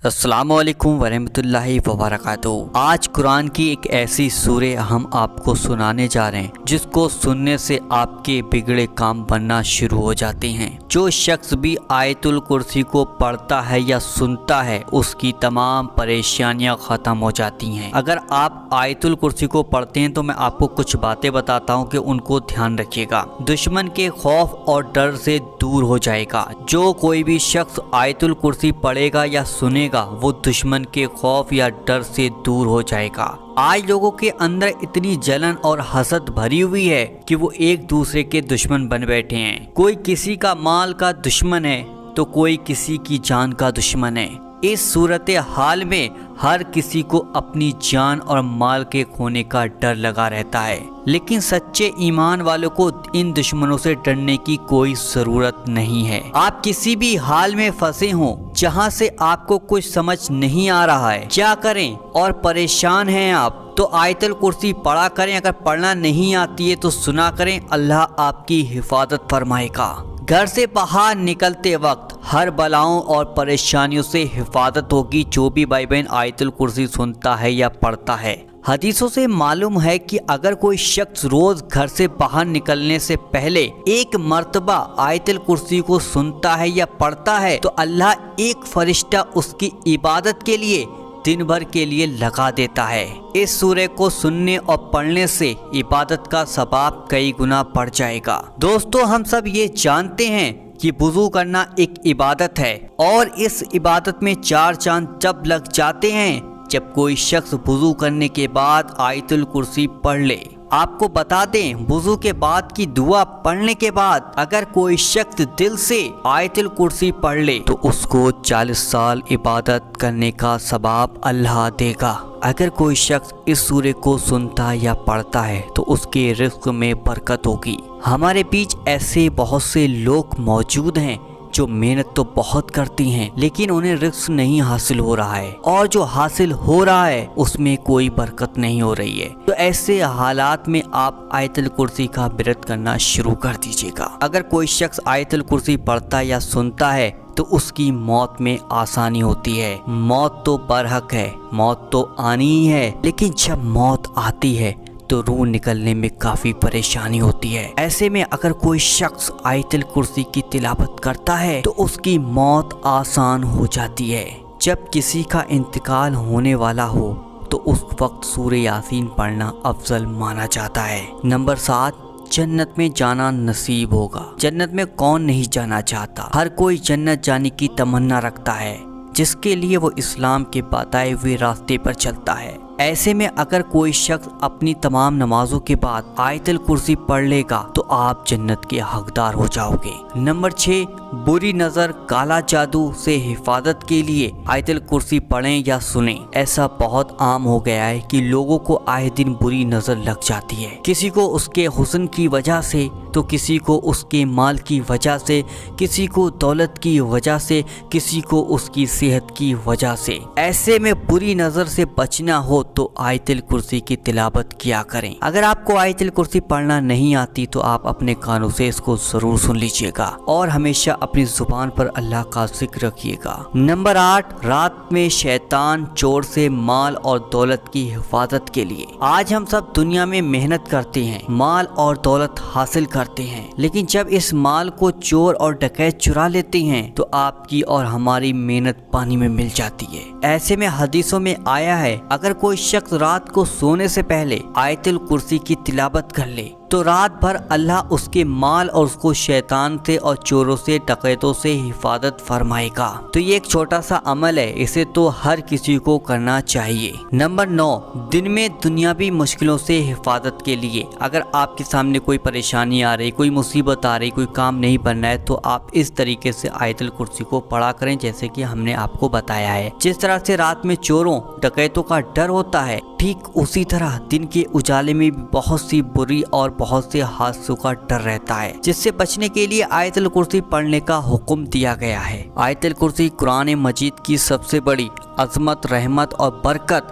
السلام علیکم ورحمۃ اللہ وبرکاتہ۔ آج قرآن کی ایک ایسی سورہ ہم آپ کو سنانے جا رہے ہیں جس کو سننے سے آپ کے بگڑے کام بننا شروع ہو جاتے ہیں۔ جو شخص بھی آیت الکرسی کو پڑھتا ہے یا سنتا ہے اس کی تمام پریشانیاں ختم ہو جاتی ہیں۔ اگر آپ آیت الکرسی کو پڑھتے ہیں تو میں آپ کو کچھ باتیں بتاتا ہوں کہ ان کو دھیان رکھیے گا۔ دشمن کے خوف اور ڈر سے دور ہو جائے گا۔ جو کوئی بھی شخص آیت الکرسی پڑھے گا یا سنے گا وہ دشمن کے خوف یا ڈر سے دور ہو جائے گا۔ آج لوگوں کے اندر اتنی جلن اور حسد بھری ہوئی ہے کہ وہ ایک دوسرے کے دشمن بن بیٹھے ہیں۔ کوئی کسی کا مال کا دشمن ہے تو کوئی کسی کی جان کا دشمن ہے۔ اس صورتحال میں ہر کسی کو اپنی جان اور مال کے کھونے کا ڈر لگا رہتا ہے، لیکن سچے ایمان والوں کو ان دشمنوں سے ڈرنے کی کوئی ضرورت نہیں ہے۔ آپ کسی بھی حال میں پھنسے ہوں جہاں سے آپ کو کچھ سمجھ نہیں آ رہا ہے کیا کریں اور پریشان ہیں آپ، تو آیت الکرسی پڑھا کریں۔ اگر پڑھنا نہیں آتی ہے تو سنا کریں، اللہ آپ کی حفاظت فرمائے گا۔ گھر سے باہر نکلتے وقت ہر بلاؤں اور پریشانیوں سے حفاظت ہوگی جو بھی بھائی بہن آیت الکرسی سنتا ہے یا پڑھتا ہے۔ حدیثوں سے معلوم ہے کہ اگر کوئی شخص روز گھر سے باہر نکلنے سے پہلے ایک مرتبہ آیت الکرسی کو سنتا ہے یا پڑھتا ہے تو اللہ ایک فرشتہ اس کی عبادت کے لیے دن بھر کے لیے لگا دیتا ہے۔ اس سورہ کو سننے اور پڑھنے سے عبادت کا ثواب کئی گنا بڑھ جائے گا۔ دوستو، ہم سب یہ جانتے ہیں کہ وضو کرنا ایک عبادت ہے اور اس عبادت میں 4 چاند جب لگ جاتے ہیں جب کوئی شخص وضو کرنے کے بعد آیت الکرسی پڑھ لے۔ آپ کو بتا دیں، وضو کے بعد کی دعا پڑھنے کے بعد اگر کوئی شخص دل سے آیت الکرسی پڑھ لے تو اس کو 40 سال عبادت کرنے کا ثواب اللہ دے گا۔ اگر کوئی شخص اس سورہ کو سنتا یا پڑھتا ہے تو اس کے رزق میں برکت ہوگی۔ ہمارے بیچ ایسے بہت سے لوگ موجود ہیں جو محنت تو بہت کرتی ہیں لیکن انہیں رزق نہیں حاصل ہو رہا ہے، اور جو حاصل ہو رہا ہے اس میں کوئی برکت نہیں ہو رہی ہے۔ تو ایسے حالات میں آپ آیت الکرسی کا ورد کرنا شروع کر دیجیے گا۔ اگر کوئی شخص آیت الکرسی پڑھتا یا سنتا ہے تو اس کی موت میں آسانی ہوتی ہے۔ موت تو برحق ہے، موت تو آنی ہی ہے، لیکن جب موت آتی ہے تو روح نکلنے میں کافی پریشانی ہوتی ہے۔ ایسے میں اگر کوئی شخص آیت الکرسی کی تلاوت کرتا ہے تو اس کی موت آسان ہو جاتی ہے۔ جب کسی کا انتقال ہونے والا ہو تو اس وقت سورہ یاسین پڑھنا افضل مانا جاتا ہے۔ نمبر 7، جنت میں جانا نصیب ہوگا۔ جنت میں کون نہیں جانا چاہتا؟ ہر کوئی جنت جانے کی تمنا رکھتا ہے جس کے لیے وہ اسلام کے بتائے ہوئے راستے پر چلتا ہے۔ ایسے میں اگر کوئی شخص اپنی تمام نمازوں کے بعد آیت الکرسی پڑھ لے گا تو آپ جنت کے حقدار ہو جاؤ گے۔ نمبر 6، بری نظر، کالا جادو سے حفاظت کے لیے آیت الکرسی پڑھیں یا سنیں۔ ایسا بہت عام ہو گیا ہے کہ لوگوں کو آئے دن بری نظر لگ جاتی ہے، کسی کو اس کے حسن کی وجہ سے تو کسی کو اس کے مال کی وجہ سے، کسی کو دولت کی وجہ سے، کسی کو اس کی صحت کی وجہ سے۔ ایسے میں بری نظر سے بچنا ہو تو آیت الکرسی کی تلاوت کیا کریں۔ اگر آپ کو آیت الکرسی پڑھنا نہیں آتی تو آپ اپنے کانوں سے اس کو ضرور سن لیجئے گا اور ہمیشہ اپنی زبان پر اللہ کا ذکر رکھیے گا۔ نمبر 8، رات میں شیطان چور سے مال اور دولت کی حفاظت کے لیے۔ آج ہم سب دنیا میں محنت کرتے ہیں، مال اور دولت حاصل کرتے ہیں، لیکن جب اس مال کو چور اور ڈکیت چرا لیتے ہیں تو آپ کی اور ہماری محنت پانی میں مل جاتی ہے۔ ایسے میں حدیثوں میں آیا ہے اگر کوئی شخص رات کو سونے سے پہلے آیت الکرسی کی تلاوت کر لے تو رات بھر اللہ اس کے مال اور اس کو شیطان سے اور چوروں سے، ڈکیتوں سے حفاظت فرمائے گا۔ تو یہ ایک چھوٹا سا عمل ہے، اسے تو ہر کسی کو کرنا چاہیے۔ نمبر 9، دن میں دنیاوی مشکلوں سے حفاظت کے لیے۔ اگر آپ کے سامنے کوئی پریشانی آ رہی، کوئی مصیبت آ رہی، کوئی کام نہیں بن رہا ہے تو آپ اس طریقے سے آیت الکرسی کو پڑھا کریں جیسے کہ ہم نے آپ کو بتایا ہے۔ جس طرح سے رات میں چوروں، ڈکیتوں کا ڈر ہوتا ہے، ٹھیک اسی طرح دن کے اجالے میں بھی بہت سی بری اور بہت سے حادثوں کا ڈر رہتا ہے، جس سے بچنے کے لیے آیت الکرسی پڑھنے کا حکم دیا گیا ہے۔ آیت الکرسی قرآن مجید کی سب سے بڑی عظمت، رحمت اور برکت